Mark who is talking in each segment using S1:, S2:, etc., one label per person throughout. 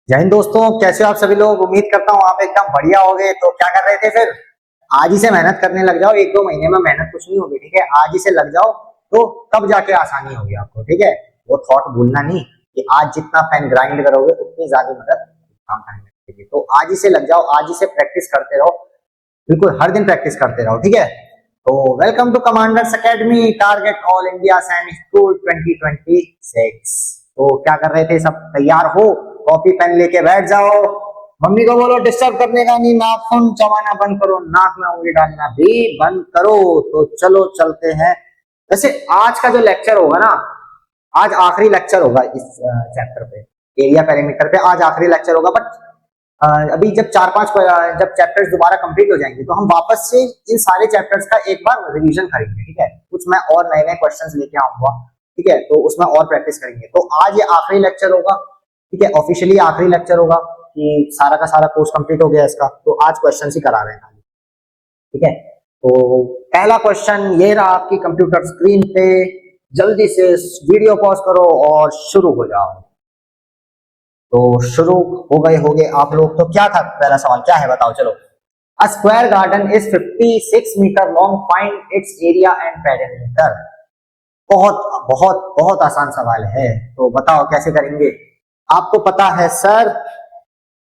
S1: जय हिंद दोस्तों, कैसे हो आप सभी लोग। उम्मीद करता हूँ आप एकदम बढ़िया हो गए। तो क्या कर रहे थे फिर? आज ही से मेहनत करने लग जाओ। एक दो महीने में मेहनत कुछ नहीं होगी, ठीक है। आज ही से लग जाओ तो तब जाके आसानी होगी आपको, ठीक है। वो थॉट भूलना नहीं कि आज जितना पेन ग्राइंड करोगे उतनी ज्यादा मदद काम करने लगेगी। तो आज ही से लग जाओ, आज ही से प्रैक्टिस करते रहो, बिल्कुल हर दिन प्रैक्टिस करते रहो, ठीक है। तो welcome to commanders academy, target all India Sainik school 2026। तो क्या कर रहे थे सब? तैयार हो? कॉपी पेन लेके बैठ जाओ। मम्मी को बोलो डिस्टर्ब करने का नहीं, नाखून चबाना बंद करो, नाक में उंगली डालना भी बंद करो। तो चलो चलते हैं। वैसे आज का जो लेक्चर होगा ना, आज आखिरी लेक्चर होगा इस चैप्टर पे, एरिया पेरीमीटर पे। आज आखिरी लेक्चर होगा, बट अभी जब चार पांच जब चैप्टर्स दोबारा कंप्लीट हो जाएंगे तो हम वापस से इन सारे चैप्टर्स का एक बार रिवीजन करेंगे, ठीक है। कुछ मैं और नए नए क्वेश्चंस लेके आऊंगा, ठीक है। तो उसमें और प्रैक्टिस करेंगे। तो आज ये आखिरी लेक्चर होगा, ठीक है। ऑफिशियली आखिरी लेक्चर होगा कि सारा का सारा कोर्स कंप्लीट हो गया इसका। तो आज क्वेश्चन ही करा रहे हैं, ठीक है। तो पहला क्वेश्चन ये रहा आपकी कंप्यूटर स्क्रीन पे। जल्दी से वीडियो पॉज करो और शुरू हो जाओ। तो शुरू हो गए आप लोग। तो क्या था पहला सवाल, क्या है बताओ चलो। A square garden is 56 meter long, find its area and perimeter. बहुत बहुत बहुत आसान सवाल है। तो बताओ कैसे करेंगे। आपको पता है सर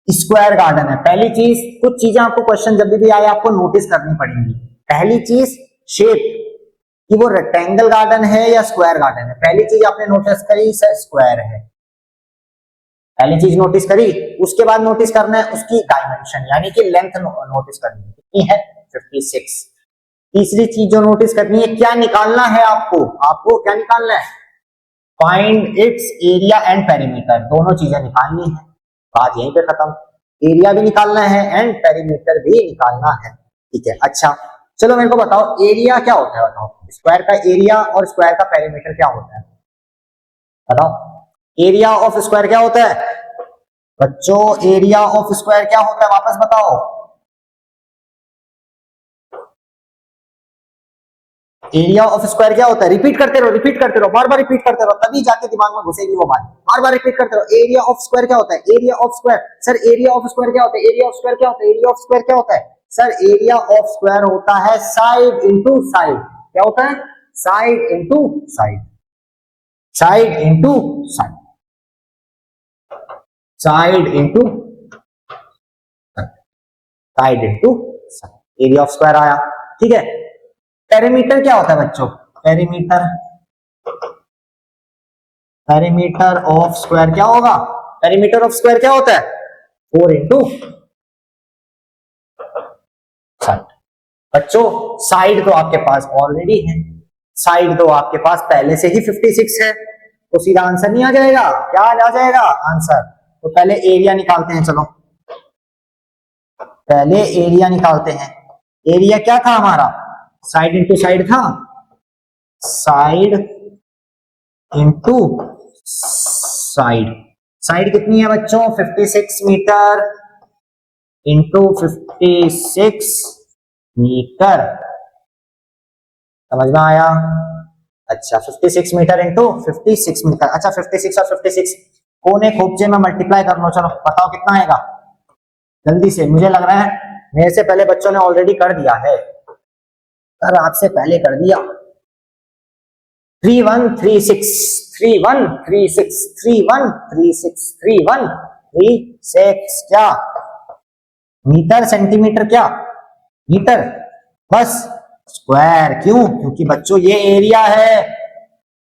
S1: स्क्वायर गार्डन है। पहली चीज, कुछ चीजें आपको क्वेश्चन जब भी आए आपको नोटिस करनी पड़ेंगी। पहली चीज शेप, कि वो रेक्टेंगल गार्डन है या स्क्वायर गार्डन है। पहली चीज आपने नोटिस करी सर स्क्वायर है, पहली चीज नोटिस करी। उसके बाद नोटिस करना है उसकी डायमेंशन, यानी कि लेंथ नोटिस करनी है, कितनी है 56। तीसरी चीज जो नोटिस करनी है, क्या निकालना है आपको क्या निकालना है, find its area and perimeter. दोनों चीजें निकालनी है, बात यहीं पे खत्म। एरिया भी निकालना है एंड पेरीमीटर भी निकालना है, ठीक है। अच्छा चलो मेरे को बताओ एरिया क्या होता है, बताओ। स्क्वायर का एरिया और स्क्वायर का पेरीमीटर क्या होता है, बताओ। एरिया ऑफ स्क्वायर क्या होता है बच्चों? एरिया ऑफ स्क्वायर क्या होता है, वापस बताओ। एरिया ऑफ स्क्वायर क्या होता है? रिपीट करते रहो, बार बार रिपीट करते रहो, तभी जाके दिमाग में घुसेगी वो बात। बार बार रिपीट करते रहो। एरिया ऑफ स्क्वायर क्या होता है? Area of square sir, area of square क्या होता है? एरिया ऑफ स्क्वायर क्या होता है? एरिया ऑफ स्क्वायर क्या होता है सर? एरिया ऑफ स्क्वायर होता है साइड इंटू साइड। क्या होता है? Side into side, side into side, side into side into side. Area of square आया, ठीक है। पेरीमीटर क्या होता है बच्चों? पेरीमीटर ऑफ स्क्वायर क्या होगा? पेरीमीटर ऑफ स्क्वायर क्या होता है? 4 इंटू साइड। बच्चों साइड तो आपके पास ऑलरेडी है, साइड तो आपके पास पहले से ही 56 है, तो सीधा आंसर नहीं आ जाएगा? क्या आ जाएगा आंसर? तो पहले एरिया निकालते हैं, चलो पहले एरिया निकालते हैं। एरिया क्या था हमारा? साइड इंटू साइड था, साइड इंटू साइड। साइड कितनी है बच्चों? 56 मीटर इंटू 56 मीटर। समझ में आया? अच्छा 56 मीटर इंटू 56 मीटर। अच्छा 56 और 56 कोने खोपचे में मल्टीप्लाई कर लो, चलो बताओ कितना आएगा जल्दी से। मुझे लग रहा है मेरे से पहले बच्चों ने ऑलरेडी कर दिया है, सर आपसे पहले कर दिया। 3136 3136 3136 3136 क्या? मीटर सेंटीमीटर क्या? मीटर, बस। स्क्वायर क्यों? क्योंकि बच्चों ये एरिया है,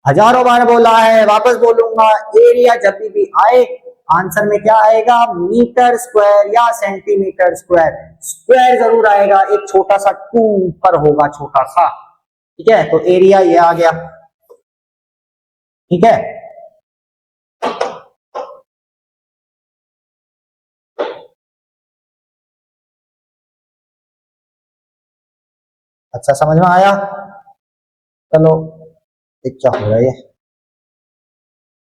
S1: हजारों बार बोला है, वापस बोलूंगा। एरिया जब भी आए आंसर में क्या आएगा? मीटर स्क्वायर या सेंटीमीटर स्क्वायर। स्क्वायर जरूर आएगा, एक छोटा सा 2 पर होगा, छोटा सा, ठीक है। तो एरिया ये आ गया, ठीक है। अच्छा समझ में आया? चलो क्या हो रहा है ये?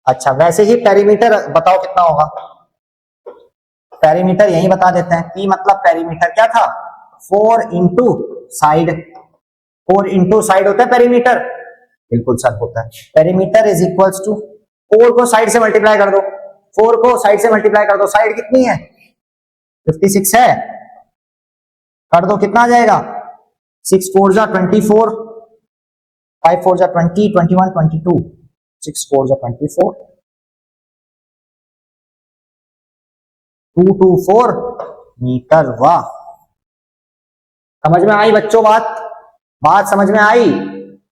S1: अच्छा वैसे ही पेरीमीटर बताओ कितना होगा। पेरीमीटर यही बता देते हैं। पी मतलब पेरीमीटर क्या था? 4 इंटू साइड। 4 इंटू साइड होता है पेरीमीटर, बिल्कुल सर होता है। पेरीमीटर इज इक्वल्स टू 4 को साइड से मल्टीप्लाई कर दो, 4 को साइड से मल्टीप्लाई कर दो, साइड कितनी है 56 है, कर दो कितना आ जाएगा 6 4 जा 24, 5 4 जा 20, 21 22, 6 4 जा 24, 224 मीटर। वाह, समझ में आई बच्चों बात समझ में आई।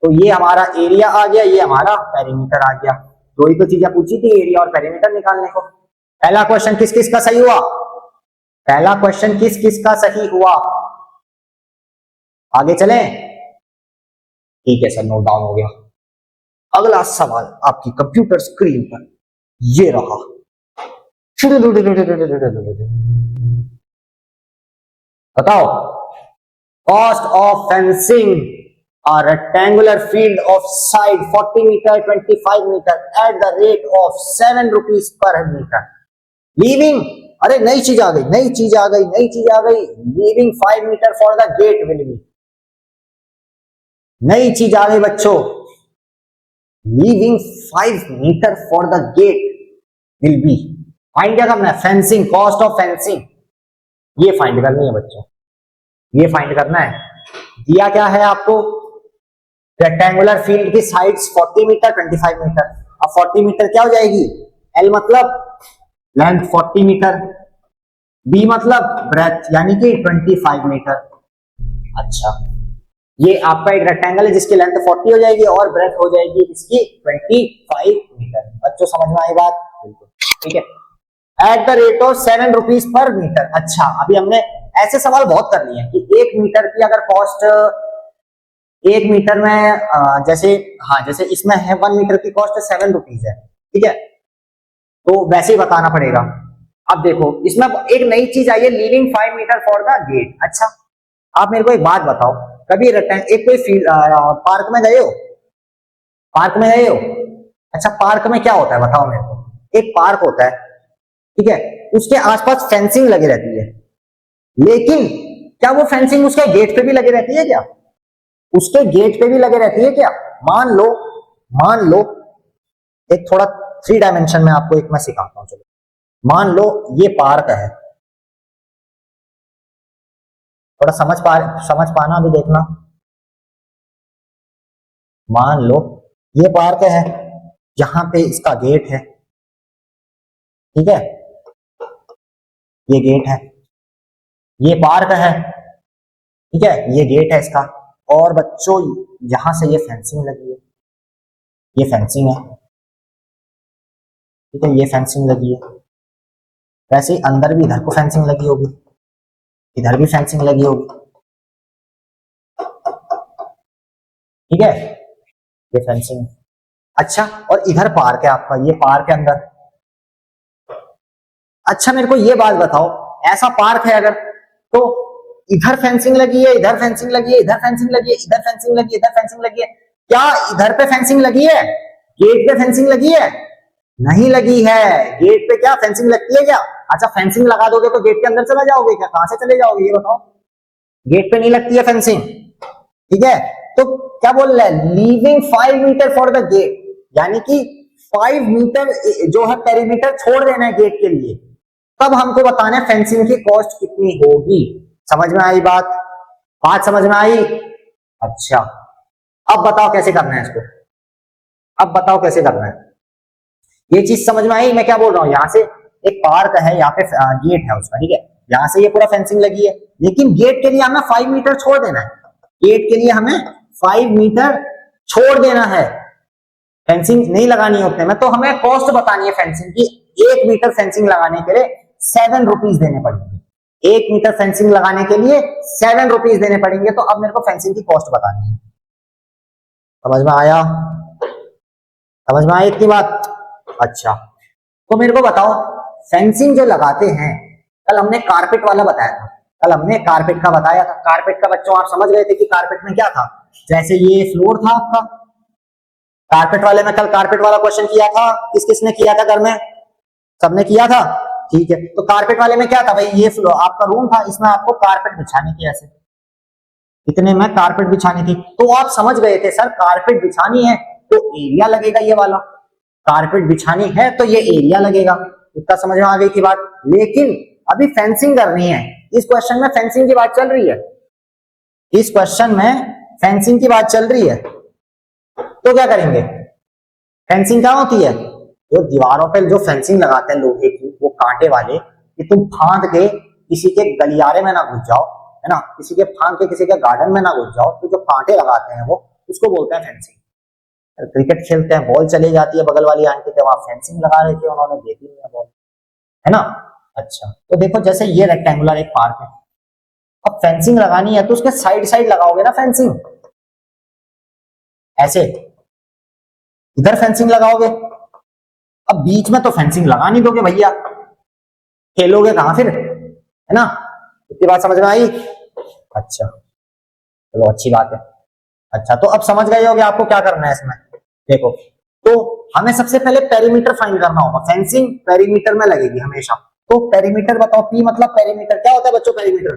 S1: तो ये हमारा एरिया आ गया, ये हमारा पेरीमीटर आ गया। दो ही तो चीजें पूछी थी, एरिया और पेरीमीटर निकालने को। पहला क्वेश्चन किस किस का सही हुआ, पहला क्वेश्चन किस किस का सही हुआ। आगे चलें, ठीक है सर, नोट डाउन हो गया। अगला सवाल आपकी कंप्यूटर स्क्रीन पर ये रहा। बताओ, cost of fencing a rectangular field of side 40 meter 25 meter at the rate of 7 rupees per meter, leaving, अरे नई चीज आ गई, leaving 5 meter for the gate will be, नई चीज आ गई बच्चों, leaving 5 meter for the gate will be, find क्या करना है, फेंसिंग, कॉस्ट ऑफ फेंसिंग, ये फाइंड करनी है बच्चों, ये फाइंड करना है। दिया क्या है आपको, रेक्टेंगुलर फील्ड की साइड्स 40 मीटर 25 मीटर। अब 40 मीटर क्या हो जाएगी, एल मतलब लेंथ 40 मीटर, बी मतलब ब्रेथ यानी कि 25 मीटर। अच्छा, ये आपका एक रेक्टेंगल है जिसकी लेंथ 40 हो जाएगी और ब्रेथ हो जाएगी इसकी 25 मीटर। बच्चों समझ में आई बात, बिल्कुल ठीक है। At the rate of 7 rupees per meter. अच्छा, अभी हमने ऐसे सवाल बहुत कर लिए हैं कि 1 मीटर की अगर कॉस्ट, 1 मीटर में जैसे, हाँ जैसे इसमें है 1 मीटर की कॉस्ट 7 रुपीज है, ठीक है, तो वैसे ही बताना पड़ेगा। अब देखो इसमें एक नई चीज आई है, leaving 5 meter for the gate. अच्छा, आप मेरे को एक बात बताओ, कभी एक कोई पार्क में गए हो, पार्क में गए हो? अच्छा, पार्क में क्या होता है बताओ मेरे को, एक पार्क होता है, ठीक है, उसके आसपास फेंसिंग लगी रहती है, लेकिन क्या वो फेंसिंग उसके गेट पे भी लगी रहती है क्या? उसके गेट पे भी लगे रहती है क्या? मान लो एक थोड़ा 3 डायमेंशन में आपको एक मैं सिखाता हूं, चलो मान लो ये पार्क है, थोड़ा समझ पाना भी देखना। मान लो ये पार्क है, यहां पे इसका गेट है, ठीक है, ये गेट है, ये पार्क है, ठीक है, ये गेट है इसका, और बच्चों यहां से ये फेंसिंग लगी है, ये फेंसिंग है, ठीक है, ये फेंसिंग लगी है। वैसे ही अंदर भी इधर को फेंसिंग लगी होगी, इधर भी फेंसिंग लगी होगी, ठीक है, ये फेंसिंग। अच्छा, और इधर पार्क है आपका, ये पार्क है अंदर। अच्छा, मेरे को ये बात बताओ, ऐसा पार्क है अगर, तो इधर फेंसिंग लगी है, इधर फेंसिंग लगी है, इधर फेंसिंग लगी है, इधर फेंसिंग लगी है, इधर फेंसिंग लगी है, क्या इधर पे फेंसिंग लगी है, गेट पे फेंसिंग लगी है? नहीं लगी है। गेट पे क्या फेंसिंग लगती है क्या? अच्छा, फेंसिंग लगा दोगे तो गेट के अंदर चला जाओगे क्या? कहां से चले जाओगे ये बताओ? गेट पे नहीं लगती है फेंसिंग, ठीक है। तो क्या बोल रहा है, leaving 5 meter for the gate, यानी कि 5 मीटर जो है पेरीमीटर छोड़ देना है गेट के लिए। तब हमको बताना है फेंसिंग की कॉस्ट कितनी होगी। समझ में आई बात समझ में आई? अच्छा, अब बताओ कैसे करना है इसको, अब बताओ कैसे करना है। ये चीज समझ में आई मैं क्या बोल रहा हूं? यहां से एक पार्क है, यहाँ पे गेट है उसका, ठीक है, यहां से ये पूरा फेंसिंग लगी है, लेकिन गेट के लिए हमें 5 मीटर छोड़ देना है, गेट के लिए हमें 5 मीटर छोड़ देना है, फेंसिंग नहीं लगानी है उतने में। तो हमें कॉस्ट बतानी है फेंसिंग की। 1 मीटर फेंसिंग लगाने के लिए 7 रुपीज देने पड़ेंगे, 1 मीटर फेंसिंग लगाने के लिए 7 रुपीज देने पड़ेंगे। तो अब मेरे को फेंसिंग की कॉस्ट बतानी है। समझ में आया? समझ में आई इतनी बात? अच्छा, तो मेरे को बताओ, फेंसिंग जो लगाते हैं, कल हमने कारपेट वाला बताया था, कल हमने कारपेट का बताया था। कारपेट का बच्चों आप समझ गए थे कि कारपेट में क्या था, जैसे ये फ्लोर था आपका, कारपेट वाले में कल कारपेट वाला क्वेश्चन किया था, किस किसने किया था घर में? सबने किया था, ठीक है। तो कारपेट वाले में क्या था भाई, ये फ्लोर आपका रूम था, इसमें आपको कारपेट बिछानी थी, ऐसे इतने में कारपेट बिछानी थी। तो आप समझ गए थे सर कारपेट बिछानी है तो एरिया लगेगा, ये वाला कारपेट बिछानी है तो ये एरिया लगेगा। इतना समझ में आ गई की बात। लेकिन अभी फेंसिंग करनी है, इस क्वेश्चन में फेंसिंग की बात चल रही है, इस क्वेश्चन में फेंसिंग की बात चल रही है, तो क्या करेंगे? फेंसिंग क्या होती है? जो दीवारों पे जो फेंसिंग लगाते हैं लोहे की, वो कांटे वाले, कि तुम फांद के किसी के गलियारे में ना घुस जाओ, है ना, किसी के फांद के किसी के गार्डन में ना घुस जाओ, तो जो कांटे लगाते हैं वो, उसको बोलते हैं फेंसिंग। क्रिकेट खेलते हैं, बॉल चली जाती है बगल वाली आंटी के, वहां फेंसिंग लगा रही थी, उन्होंने दे दी है बॉल, है ना। अच्छा, तो देखो जैसे ये रेक्टेंगुलर एक पार्क है, अब फेंसिंग लगानी है तो उसके साइड साइड लगाओगे ना फेंसिंग, ऐसे इधर फेंसिंग लगाओगे। अब बीच में तो फेंसिंग लगा नहीं दोगे भैया, खेलोगे कहां फिर, है ना। इतनी बात समझ में आई? अच्छा चलो अच्छी बात है। अच्छा तो अब समझ गए होगे आपको क्या करना है इसमें। देखो, तो हमें सबसे पहले पेरीमीटर फाइंड करना होगा, फेंसिंग पेरीमीटर में लगेगी हमेशा। तो पेरीमीटर बताओ, पी मतलब पेरीमीटर क्या होता है बच्चों? पेरीमीटर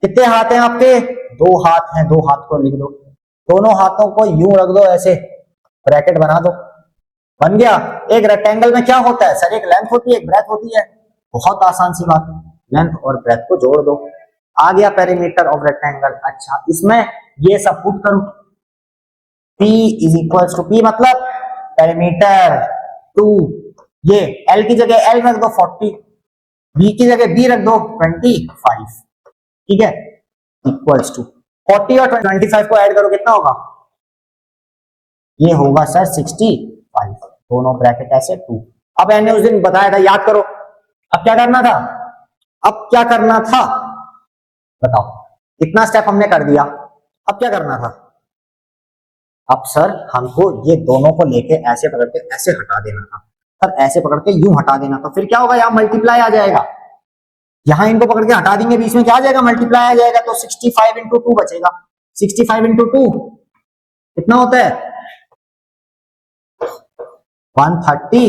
S1: कितने हाथ हैं आपके? 2 हाथ हैं, 2 हाथ को लिख दो, दोनों हाथों को यूं रख दो, ऐसे ब्रैकेट बना दो, बन गया। एक रेक्टेंगल में क्या होता है सर? एक लेंथ होती है, एक ब्रेथ होती है, बहुत आसान सी बात है, लेंथ और ब्रेथ को जोड़ दो, आ गया पेरीमीटर ऑफ रेक्टेंगल। अच्छा, इसमें ये सब पुट करो, P is equals to, P मतलब पेरीमीटर 2, ये L की जगह L रख दो 40, B की जगह B रख दो 25, ठीक है, इक्वल्स टू 40 और 25 को ऐड करो, कितना होगा? ये होगा सर 65, दोनों ब्रैकेट ऐसे 2। अब मैंने उस दिन बताया था, याद करो, अब क्या करना था? अब क्या करना था बताओ? कितना स्टेप हमने कर दिया, अब क्या करना था? अब सर हमको ये दोनों को लेके ऐसे पकड़ के ऐसे हटा देना था सर, ऐसे पकड़ के यूं हटा देना, तो फिर क्या होगा? यहां मल्टीप्लाई आ जाएगा, यहां इनको पकड़ के हटा देंगे, बीच में क्या आ जाएगा? मल्टीप्लाई आ जाएगा, तो 65 इंटू 2 बचेगा, 65 इंटू 2 कितना होता है? 130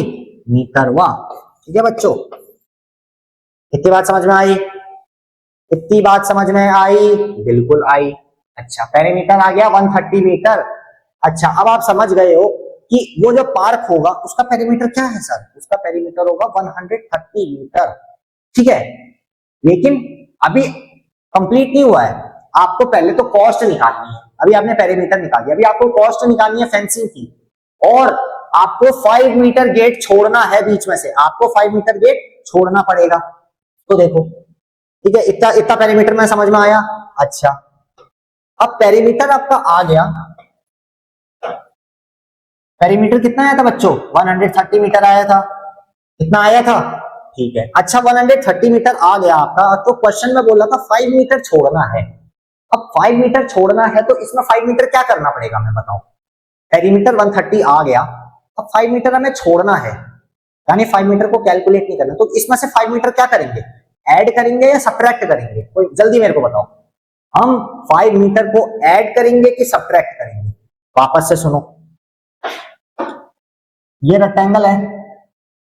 S1: मीटर। वाह, ठीक है बच्चों, इतनी बात समझ में आई? इतनी बात समझ में आई? बिल्कुल आई। अच्छा, पेरीमीटर आ गया 130 मीटर। अच्छा, अब आप समझ गए हो कि वो जो पार्क होगा उसका पेरीमीटर क्या है सर? उसका पेरीमीटर होगा 130 मीटर, ठीक है। लेकिन अभी कंप्लीट नहीं हुआ है, आपको पहले तो कॉस्ट निकालनी है। अभी आपने पेरीमीटर निकाल दिया, अभी आपको कॉस्ट निकालनी है फेंसिंग की, और आपको 5 मीटर गेट छोड़ना है बीच में से, आपको 5 मीटर गेट छोड़ना पड़ेगा। तो देखो, ठीक है, इतना इतना पेरीमीटर में समझ में आया। अच्छा, अब पेरीमीटर आपका आ गया, पेरीमीटर कितना आया था बच्चों? 130 मीटर आया था, कितना आया था? ठीक है। अच्छा, 130 मीटर आ गया आपका, तो क्वेश्चन में बोला था 5 मीटर छोड़ना है। अब 5 मीटर छोड़ना है तो इसमें 5 मीटर क्या करना पड़ेगा, मैं बताऊं। पेरीमीटर 130 आ गया, अब 5 मीटर हमें छोड़ना है, यानी 5 मीटर को कैलकुलेट नहीं करना, तो इसमें से 5 मीटर क्या करेंगे? ऐड करेंगे या सब्ट्रैक्ट करेंगे? कोई जल्दी मेरे को बताओ, हम 5 मीटर को ऐड करेंगे कि सब्ट्रैक्ट करेंगे? वापस से सुनो, ये रेक्टेंगल है,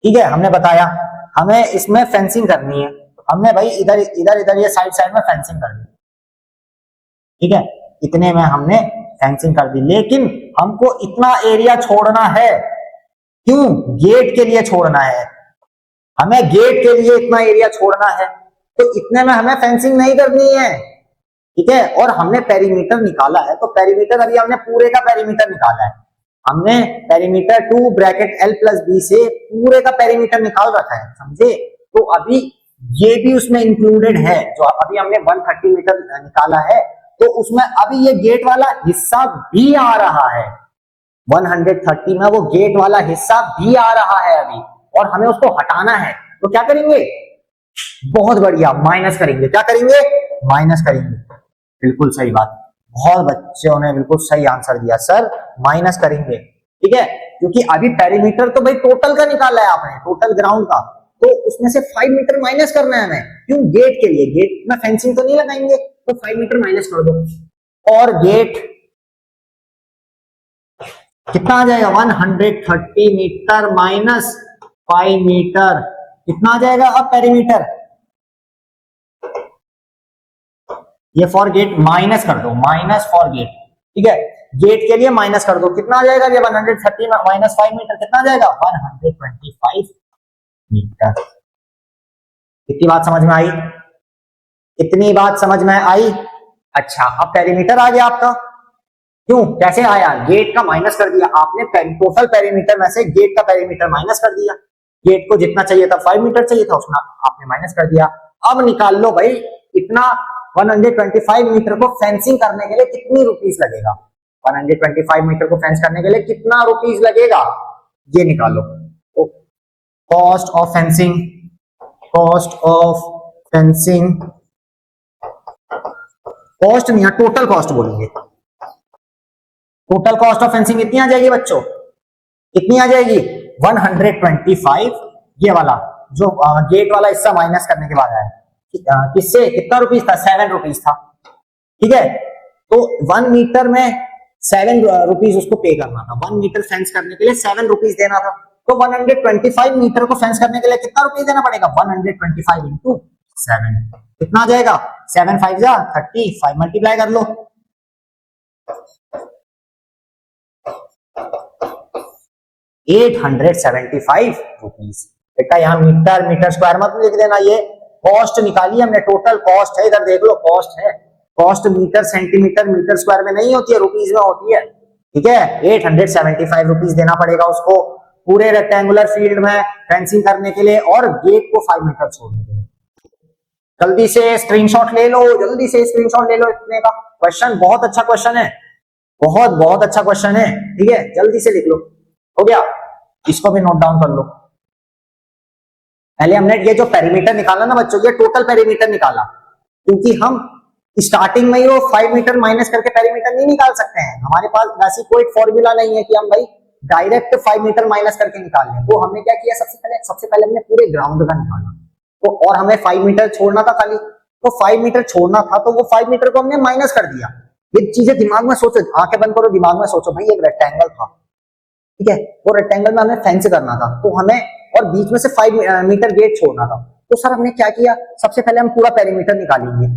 S1: ठीक है, हमने बताया हमें इसमें फेंसिंग करनी है, हमने भाई इधर इधर इधर ये साइड साइड में फेंसिंग कर दी, ठीक है, इतने में हमने फेंसिंग कर दी, लेकिन हमको इतना एरिया छोड़ना है, क्यों? गेट के लिए छोड़ना है, हमें गेट के लिए इतना एरिया छोड़ना है, तो इतने में हमें फेंसिंग नहीं करनी है, ठीक है। और हमने पेरीमीटर निकाला है, तो पेरीमीटर अभी हमने पूरे का पेरीमीटर निकाला है, हमने perimeter 2 bracket L plus B से पूरे का पेरीमीटर निकाल रखा है, समझे। तो अभी ये भी उसमें इंक्लूडेड है, जो अभी हमने 130 मीटर निकाला है, तो उसमें अभी ये गेट वाला हिस्सा भी आ रहा है, 130 में वो गेट वाला हिस्सा भी आ रहा है अभी, और हमें उसको हटाना है, तो क्या करेंगे? बहुत बढ़िया, माइनस करेंगे। क्या करेंगे? माइनस करेंगे, बिल्कुल सही बात, बहुत बच्चों ने बिल्कुल सही आंसर दिया सर, माइनस करेंगे, ठीक है, क्योंकि अभी पेरीमीटर तो भाई टोटल का निकाला है आपने, टोटल ग्राउंड का, तो उसमें से 5 मीटर माइनस करना है हमें, क्यों? गेट के लिए, गेट में फेंसिंग तो नहीं लगाएंगे, तो 5 मीटर माइनस कर दो, और गेट कितना आ जाएगा? 130 मीटर माइनस 5 मीटर, कितना आ जाएगा अब पेरीमीटर? ये फॉर गेट माइनस कर दो, माइनस फॉर गेट, ठीक है, गेट के लिए माइनस कर दो, कितना आ जाएगा? ये 130 माइनस 5 मीटर कितना आ जाएगा? 125, मीटर। इतनी बात समझ में आई? इतनी बात समझ में आई? अच्छा, अब पेरीमीटर आ गया आपका। क्यों, कैसे आया? गेट का माइनस कर दिया आपने, टोटल पेरीमीटर में से गेट का पेरीमीटर माइनस कर दिया। गेट को जितना चाहिए था 5 मीटर चाहिए था, उसमें आपने माइनस कर दिया। अब निकाल लो भाई, इतना 125 मीटर को फेंसिंग करने के लिए कितनी रुपीस लगेगा? 125 मीटर को फेंस करने के लिए कितना रुपीस लगेगा, ये निकालो। तो cost of fencing, cost of fencing, cost नहीं, टोटल कॉस्ट बोलेंगे। टोटल कॉस्ट ऑफ फेंसिंग कितनी आ जाएगी बच्चों? कितनी आ जाएगी? 125, ये वाला जो गेट वाला हिस्सा माइनस करने के बाद आया, किससे कितना रुपीस था? 7 रुपीस था। ठीक है, तो 1 मीटर में 7 रुपीस उसको पे करना था। 1 मीटर फेंस करने के लिए 7 रुपीस देना था। तो 125 मीटर को फेंस करने के लिए कितना रुपीस देना पड़ेगा? 125 इंटू 7, कितना आ जाएगा? 7 5 जा 35, मल्टीप्लाई कर लो। 875 रुपीस। बेटा यहाँ मीटर मीटर स्क्वायर मत लिख देना, ये कॉस्ट निकाली हमने, टोटल कॉस्ट है, इधर देख लो कॉस्ट है। Cost meter centimeter meter square में नहीं होती है, रुपीस में होती है। ठीक है, 875 रुपीस देना पड़ेगा उसको पूरे रेक्टेंगुलर फील्ड में फेंसिंग करने के लिए और गेट को 5 मीटर छोड़ने के लिए। जल्दी से स्क्रीनशॉट ले लो, जल्दी से स्क्रीनशॉट ले लो। इतने का क्वेश्चन बहुत अच्छा क्वेश्चन है, बहुत बहुत अच्छा क्वेश्चन है। ठीक है, जल्दी से लिख लो। हो गया, इसको भी नोट डाउन कर लो। पहले हमने ये जो पेरीमीटर निकाला ना बच्चों, ये टोटल पेरीमीटर निकाला, क्योंकि हम स्टार्टिंग में ही वो 5 मीटर माइनस करके पेरीमीटर नहीं निकाल सकते हैं। हमारे पास वैसी कोई फॉर्मूला नहीं है कि हम भाई डायरेक्ट 5 मीटर माइनस करके निकाल लें। तो हमने क्या किया, सबसे पहले हमने पूरे ग्राउंड का निकाला, तो और हमें 5 मीटर छोड़ना था खाली, तो 5 मीटर छोड़ना था, तो वो 5 मीटर को हमने माइनस कर दिया। ये चीजें दिमाग में सोचो, आंखें बंद करो, दिमाग में सोचो भाई, एक रेक्टेंगल था, ठीक है, वो रेक्टेंगल में हमें फेंस करना था, तो हमें और बीच में से 5 मीटर गेट छोड़ना था। तो सर हमने क्या किया, सबसे पहले हम पूरा पेरीमीटर निकालेंगे,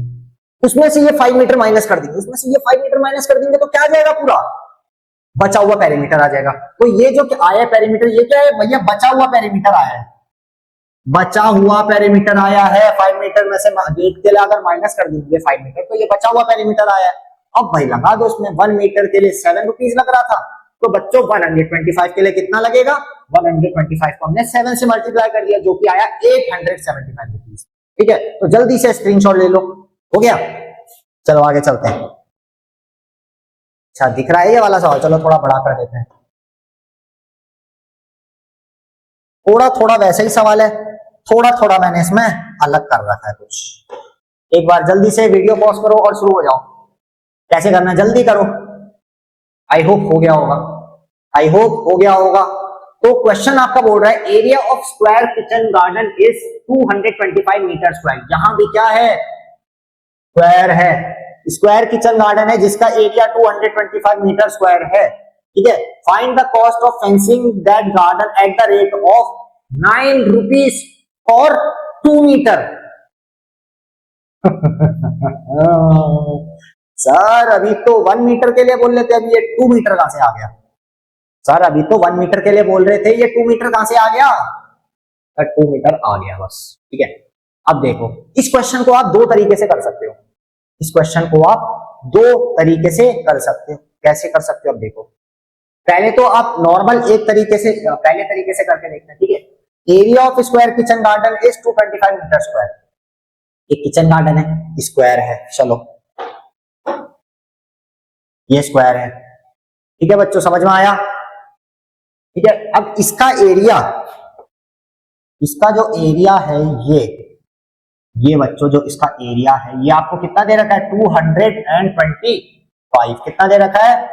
S1: उसमें से ये 5 मीटर माइनस कर देंगे, उसमें से ये 5 मीटर माइनस कर देंगे, तो क्या आ जाएगा, पूरा बचा हुआ पेरीमीटर आ जाएगा। तो ये जो आया पेरीमीटर, ये क्या है भैया, बचा हुआ पेरीमीटर आया है, बचा हुआ पेरीमीटर आया है। 5 मीटर में से गेट के लिए अगर माइनस कर देंगे 5 मीटर, तो ये बचा हुआ पेरीमीटर आया है। अब भाई लगा दो उसमें, 1 मीटर के लिए 7 रुपीज लग रहा था, तो बच्चों 125 के लिए कितना लगेगा, 125 को हमने 7 से मल्टीप्लाई कर दिया, जो कि आया 875 रुपीज। ठीक है, तो जल्दी से स्क्रीनशॉट ले लो। हो गया, चलो आगे चलते हैं। अच्छा दिख रहा है ये वाला सवाल, चलो थोड़ा बड़ा कर देते हैं। थोड़ा थोड़ा वैसे ही सवाल है, थोड़ा थोड़ा मैंने इसमें अलग कर रखा है कुछ। एक बार जल्दी से वीडियो पॉज करो और शुरू हो जाओ। कैसे करना, जल्दी करो। आई होप हो गया होगा, आई होप हो गया होगा। तो क्वेश्चन आपका बोल रहा है area of square kitchen garden is 225 meter square. यहां भी क्या है, स्क्वायर है, स्क्वायर किचन गार्डन है जिसका एरिया 225 मीटर स्क्वायर है। ठीक है, find the cost of fencing that garden at the rate of 9 rupees for 2 meter. Sir अभी तो 1 मीटर के लिए बोल रहे थे, अभी ये 2 मीटर कहां से आ गया? सर अभी तो 1 मीटर के लिए बोल रहे थे, ये 2 मीटर कहां से आ गया? 2 मीटर आ गया बस। ठीक है, अब देखो इस क्वेश्चन को आप दो तरीके से कर सकते हो, इस क्वेश्चन को आप दो तरीके से कर सकते हो। कैसे कर सकते हो, अब देखो, पहले तो आप नॉर्मल एक तरीके से, पहले तरीके से करके देखते हैं। ठीक है, area of square kitchen garden is 225 meter square. एक किचन गार्डन है, स्क्वायर है, चलो ये स्क्वायर है। ठीक है बच्चों, समझ में आया? ठीक है, अब इसका एरिया, इसका जो एरिया है ये बच्चों जो इसका एरिया है, ये आपको कितना दे रखा है, 225। कितना दे रखा है,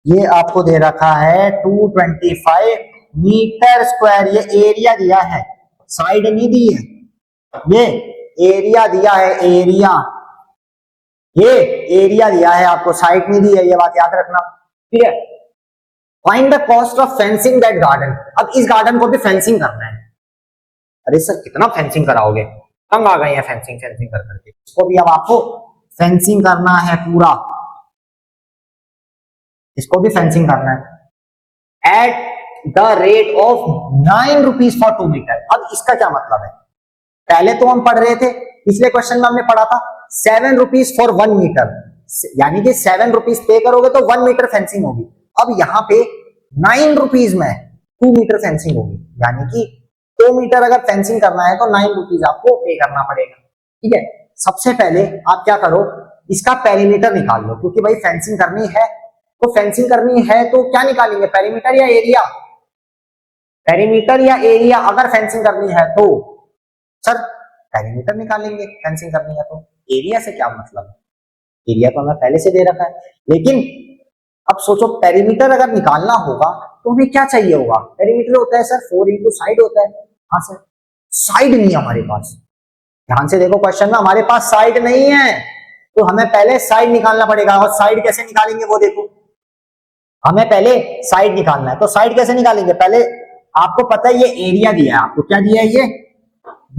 S1: ये आपको दे रखा है 225 मीटर स्क्वायर। ये एरिया दिया है, साइड नहीं दी है, ये एरिया दिया है, एरिया, ये एरिया दिया है आपको, साइड नहीं दी है, ये बात याद रखना। ठीक है, find the cost of fencing that garden. अब इस गार्डन को भी फेंसिंग करना है। अरे सर कितना फेंसिंग कराओगे, तंग आ गए हैं फेंसिंग फेंसिंग कर करके। इसको भी अब आपको फेंसिंग करना है पूरा, इसको भी फेंसिंग करना है। At the rate of 9 rupees for 2 meter. अब इसका क्या मतलब है, पहले तो हम पढ़ रहे थे, पिछले क्वेश्चन में हमने पढ़ा था 7 रुपीज फॉर 1 मीटर, यानी कि 7 रुपीज पे करोगे तो 1 मीटर फेंसिंग होगी। अब यहाँ पे 9 रुपीज में 2 मीटर फेंसिंग होगी, यानी कि 2 मीटर अगर फेंसिंग करना है तो 9 रुपीज आपको पे करना पड़ेगा। ठीक है, सबसे पहले आप क्या करो, इसका पेरीमीटर निकाल लो, क्योंकि भाई फेंसिंग करनी है तो फेंसिंग करनी है तो क्या निकालेंगे, पेरीमीटर या एरिया, पेरीमीटर या एरिया। अगर फेंसिंग करनी है तो सर पेरीमीटर निकालेंगे, फेंसिंग करनी है तो एरिया से क्या मतलब है, एरिया तो हमें पहले से दे रखा है। लेकिन अब सोचो पेरीमीटर अगर निकालना होगा तो हमें क्या चाहिए होगा, पेरीमीटर होता है सर 4 इंटू साइड होता है। हाँ सर, साइड नहीं है हमारे पास, ध्यान से देखो क्वेश्चन में, हमारे पास साइड नहीं है तो हमें पहले साइड निकालना पड़ेगा। और साइड कैसे निकालेंगे वो देखो, हमें पहले साइड निकालना है तो साइड कैसे निकालेंगे, पहले आपको पता है ये एरिया दिया है, आपको क्या दिया है,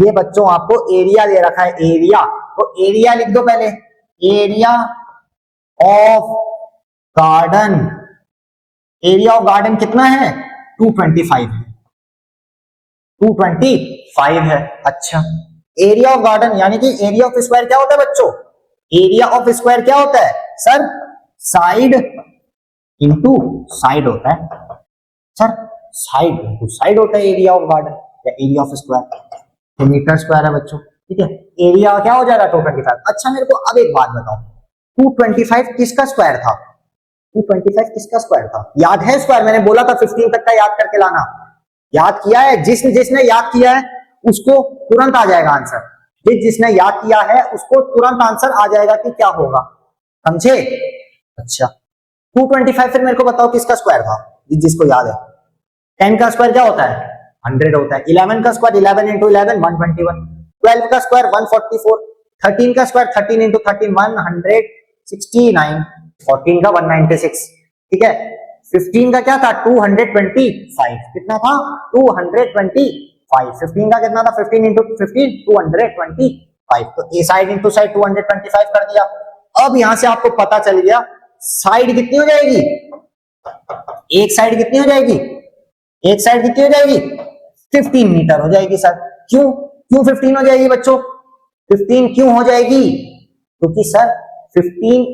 S1: ये बच्चों आपको एरिया दे रखा है, एरिया, तो एरिया लिख दो पहले, area of garden, area of garden कितना है 225 है, 225 है। अच्छा, एरिया ऑफ गार्डन यानी कि एरिया ऑफ स्क्वायर क्या होता है बच्चों, एरिया ऑफ स्क्वायर क्या होता है सर, साइड इंटू साइड होता है सर, साइड इंटू साइड होता है एरिया ऑफ गार्डन या एरिया ऑफ स्क्वायर, तो मीटर स्क्वायर है बच्चों। ठीक है, एरिया क्या हो जाएगा 225। अच्छा मेरे को अब एक बात बताओ, 225 किसका स्क्वायर था, 225 किसका स्क्वायर था, याद है स्क्वायर, मैंने बोला था 15 तक का याद करके लाना, याद किया है, जिसने याद किया है उसको तुरंत आ जाएगा आंसर, जिसने याद किया है उसको तुरंत आंसर आ जाएगा कि क्या होगा, समझे। अच्छा 225 फिर मेरे को बताओ किसका स्क्वायर था, जिसको याद है, 10 का स्क्वायर क्या होता है 100 होता है, 11 का स्क्वायर 11 इंटू 11 121, 12 का स्क्वायर 144, 13 का स्क्वायर 13 इंटू 13 169, 14 का 196। ठीक है, 15 का क्या था 225, कितना था 225, 15 का कितना था 15 इंटू 15 225, तो ए साइड इंटू साइड 225 कर दिया। अब यहां से आपको पता चल गया साइड कितनी हो जाएगी, एक साइड कितनी हो जाएगी, एक साइड कितनी हो जाएगी 15 मीटर हो जाएगी सर। क्यों 15 हो जाएगी बच्चों, 15 क्यों हो जाएगी, क्योंकि सर 15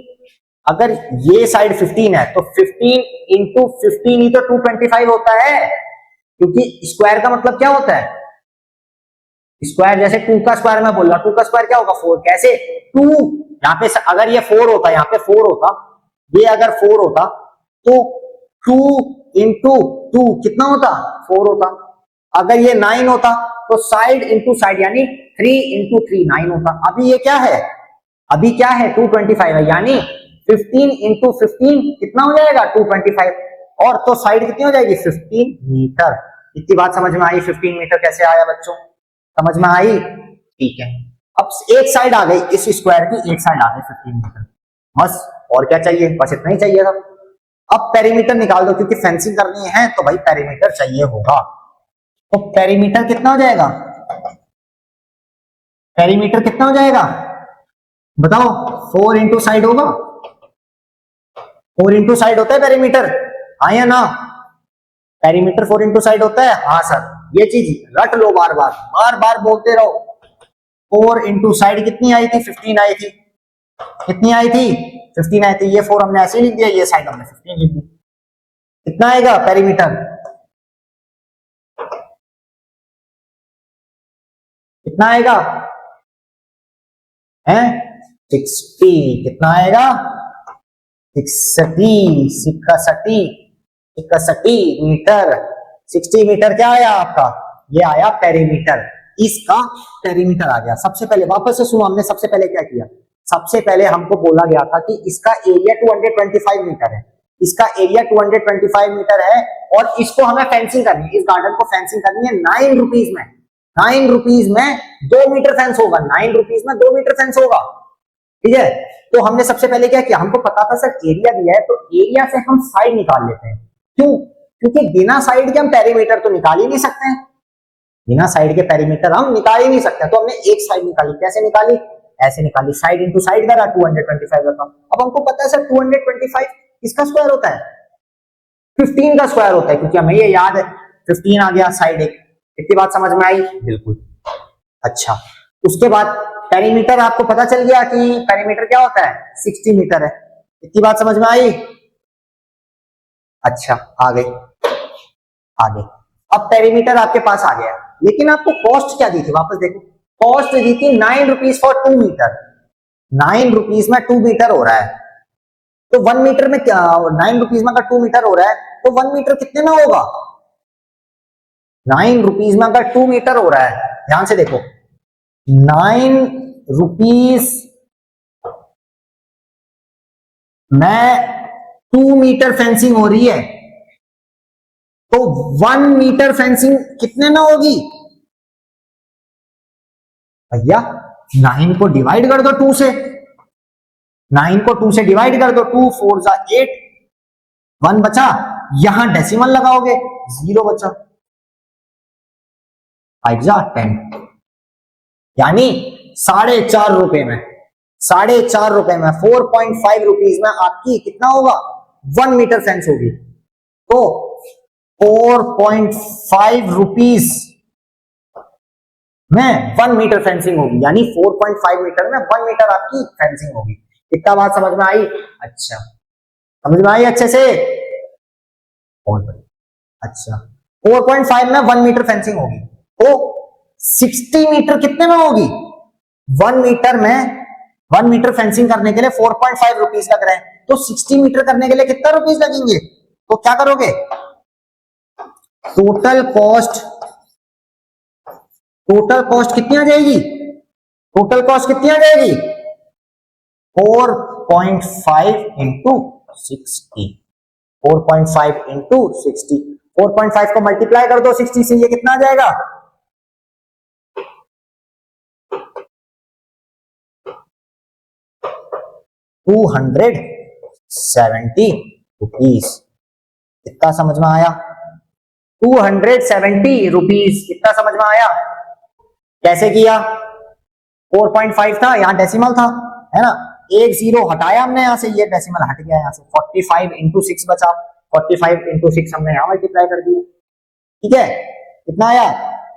S1: अगर ये साइड 15 है तो 15 इंटू 15 ही तो 225 होता है, क्योंकि स्क्वायर का मतलब क्या होता है, स्क्वायर जैसे 2 का स्क्वायर मैं बोल रहा, 2 का स्क्वायर क्या होगा 4, कैसे 2, यहाँ पे अगर ये 4 होता, यहाँ पे 4 होता, ये अगर 4 होता तो 2 इंटू 2 कितना होता 4 होता, अगर ये 9 होता तो साइड इंटू साइड यानी 3 इंटू 3 9 होता। अभी ये क्या है, अभी क्या है 225 है, यानी 15 इंटू 15 कितना हो जाएगा 225, और तो साइड कितनी हो जाएगी 15 मीटर। इतनी बात समझ में आई, 15 मीटर कैसे आया बच्चों, समझ में आई। ठीक है, अब एक साइड आ गई, इस स्क्वायर की एक साइड आ गई 15 मीटर, बस और क्या चाहिए, बस इतना ही चाहिए था। अब पेरीमीटर निकाल दो, क्योंकि फेंसिंग करनी है तो भाई पेरीमीटर चाहिए होगा, तो पेरीमीटर कितना हो जाएगा, पेरीमीटर कितना हो जाएगा बताओ, 4 इंटू साइड होगा, 4 इंटू साइड होता है पेरीमीटर, हाँ या ना, पेरीमीटर 4 इंटू साइड होता है, हाँ सर, ये चीज रट लो, बार बार बोलते रहो। 4 इंटू साइड कितनी आई थी 15 आई थी, कितनी आई थी 15 आई थी, ये 4 हमने ऐसे लिख दिया, ये साइड हमने 15 लिख दी, कितना आएगा पेरीमीटर, कितना आएगा है 60, कितना आएगा 61 मीटर, 60 मीटर क्या आया आपका, ये आया पेरीमीटर, इसका पेरीमीटर आ गया। सबसे पहले वापस से सुनो, हमने सबसे पहले क्या किया, सबसे पहले हमको बोला गया था कि इसका एरिया 225 मीटर है, इसका एरिया 225 मीटर है, और इसको हमें फेंसिंग करनी है, इस गार्डन को फेंसिंग करनी है 9 रुपीज में, 9 रुपीज में 2 मीटर फेंस होगा, 9 रुपीज में 2 मीटर फेंस होगा। ठीक है, तो हमने सबसे पहले क्या किया, हमको पता था सर एरिया दिया है, तो एरिया से हम साइड निकाल लेते हैं, क्यों, क्योंकि बिना साइड के हम पेरीमीटर तो निकाल ही नहीं सकते हैं, बिना साइड के पेरीमीटर हम निकाल ही नहीं सकते, तो हमने एक साइड निकाली, कैसे निकाली, ऐसे निकाली, साइड इंटू साइड करा 225 रखा। अब हमको पता है सर 225 किसका स्क्वायर होता है, 15 का स्क्वायर होता है, क्योंकि हमें ये याद है 15 आ गया साइड एक। इतनी बात समझ में आई? बिल्कुल। अच्छा, उसके बाद पेरीमीटर आपको पता चल गया कि पेरीमीटर क्या होता है, 60 मीटर है। इतनी बात समझ में आई? अच्छा, आगे आगे अब पेरीमीटर आपके पास आ गया, लेकिन आपको कॉस्ट क्या दी थी, वापस देखो। कॉस्ट दी थी 9 रुपीज फॉर 2 मीटर। 9 रुपीज में 2 मीटर हो रहा है, तो 1 मीटर में क्या, 9 रुपीज में अगर 2 मीटर हो रहा है तो 1 मीटर कितने में होगा? 9 रुपीज में अगर 2 मीटर हो रहा है, ध्यान से देखो, 9 रुपीज में 2 मीटर फेंसिंग हो रही है, तो 1 मीटर फेंसिंग कितने में होगी भैया? 9 को डिवाइड कर दो 2 से, 9 को 2 से डिवाइड कर दो, 2 4 जा 8, 1 बचा, यहां डेसिमल लगाओगे 0 बचा, 5 जा 10, यानी 4.5 रुपए में, 4.5 रुपए में 4.5 रुपीज में आपकी कितना होगा, 1 मीटर फेंस होगी। तो 4.5 रुपीज में 1 मीटर फेंसिंग होगी, यानी 4.5 मीटर में 1 मीटर आपकी फेंसिंग होगी। कितना बात समझ में आई? अच्छा, समझ में आई अच्छे से? बहुत बढ़िया। अच्छा, 4.5 में 1 मीटर फेंसिंग होगी, तो 60 मीटर कितने में होगी? 1 मीटर में 1 मीटर फेंसिंग करने के लिए 4.5 रुपीज लग रहे हैं, तो 60 मीटर करने के लिए कितना रुपीज लगेंगे? तो क्या करोगे, टोटल कॉस्ट कितनी आ जाएगी? टोटल कॉस्ट कितनी आ जाएगी? 4.5 इंटू 60, 4.5 इंटू 60, 4.5 को मल्टीप्लाई कर दो 60 से, ये कितना आ जाएगा? 270 रुपीज। कितना समझ में आया? 270 रुपीज। कितना समझ में आया? कैसे किया? 4.5 था, यहां डेसिमल था, है ना, एक जीरो हटाया हमने यहां से, ये डेसिमल हट गया यहां से, 45 इंटू 6 बचा, 45 इंटू 6 हमने यहां मल्टीप्लाई कर दिया, ठीक है। कितना आया?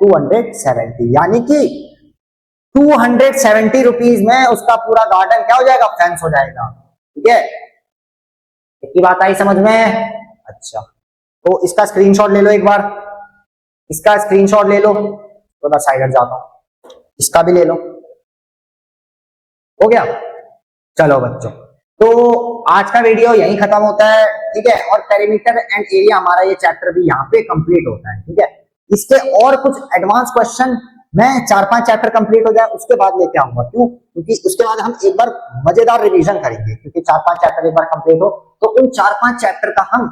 S1: 270, यानी कि 270 रुपीज में उसका पूरा गार्डन क्या हो जाएगा, फेंस हो जाएगा, ठीक है। इतनी बात आई समझ में? अच्छा, तो इसका स्क्रीनशॉट ले लो एक बार, इसका स्क्रीनशॉट ले लो, थोड़ा साइड हट जाता हूं, इसका भी ले लो, हो गया। चलो बच्चों, तो आज का वीडियो यहीं खत्म होता है, ठीक है। और पेरीमीटर एंड एरिया हमारा ये चैप्टर भी यहाँ पे कंप्लीट होता है, ठीक है। इसके और कुछ एडवांस क्वेश्चन मैं 4-5 चैप्टर कंप्लीट हो जाए उसके बाद लेके आऊंगा, क्यों? क्योंकि उसके बाद हम एक बार मजेदार रिवीजन करेंगे, क्योंकि 4-5 चैप्टर एक बार कंप्लीट हो तो उन 4-5 चैप्टर का हम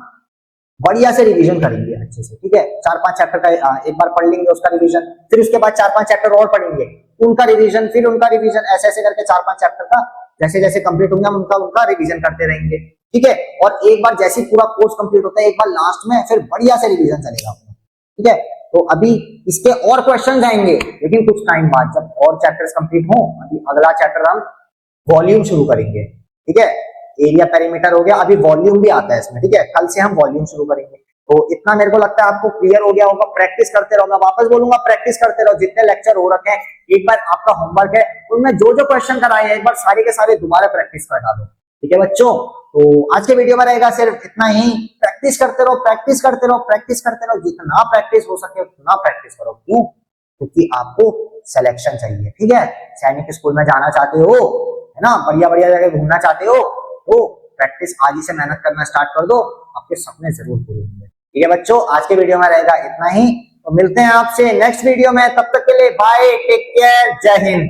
S1: बढ़िया से रिवीजन करेंगे अच्छे से, ठीक है। 4-5 चैप्टर का एक बार पढ़ लेंगे उसका रिवीजन, फिर उसके बाद 4-5 चैप्टर और पढ़ेंगे उनका रिवीजन, फिर उनका रिवीजन, ऐसे ऐसे करके 4-5 चैप्टर का जैसे जैसे कंप्लीट होंगे हम उनका रिवीजन करते रहेंगे, ठीक है। और एक बार जैसे पूरा कोर्स कंप्लीट होता है, एक बार लास्ट में फिर बढ़िया से रिवीजन चलेगा, ठीक है। तो अभी इसके और क्वेश्चन आएंगे, लेकिन कुछ टाइम बाद जब और चैप्टर्स कंप्लीट हो, अभी अगला चैप्टर हम वॉल्यूम शुरू करेंगे, ठीक है। एरिया पेरीमीटर हो गया, अभी वॉल्यूम भी आता है इसमें, ठीक है। कल से हम वॉल्यूम शुरू करेंगे। तो इतना मेरे को लगता है आपको क्लियर हो गया होगा। प्रैक्टिस करते रहो, मैं वापस बोलूंगा, प्रैक्टिस करते रहो। जितने लेक्चर हो रखे हैं, एक बार आपका होमवर्क है, उनमें जो जो क्वेश्चन कराए हैं एक बार सारे के सारे दोबारा प्रैक्टिस कर डालो, ठीक है बच्चों। तो आज के वीडियो में रहेगा सिर्फ इतना ही। प्रैक्टिस करते रहो, प्रैक्टिस करते रहो, प्रैक्टिस करते रहो, जितना प्रैक्टिस हो सके उतना प्रैक्टिस करो। क्यों? क्योंकि आपको सिलेक्शन चाहिए, ठीक है। सैनिक स्कूल में जाना चाहते हो, है ना, बढ़िया बढ़िया जगह घूमना चाहते हो, तो प्रैक्टिस आज ही से मेहनत करना स्टार्ट कर दो, आपके सपने जरूर पूरे होंगे, ठीक है बच्चों। आज के वीडियो में रहेगा इतना ही, तो मिलते हैं आपसे नेक्स्ट वीडियो में। तब तक के लिए बाय, टेक केयर, जय हिंद।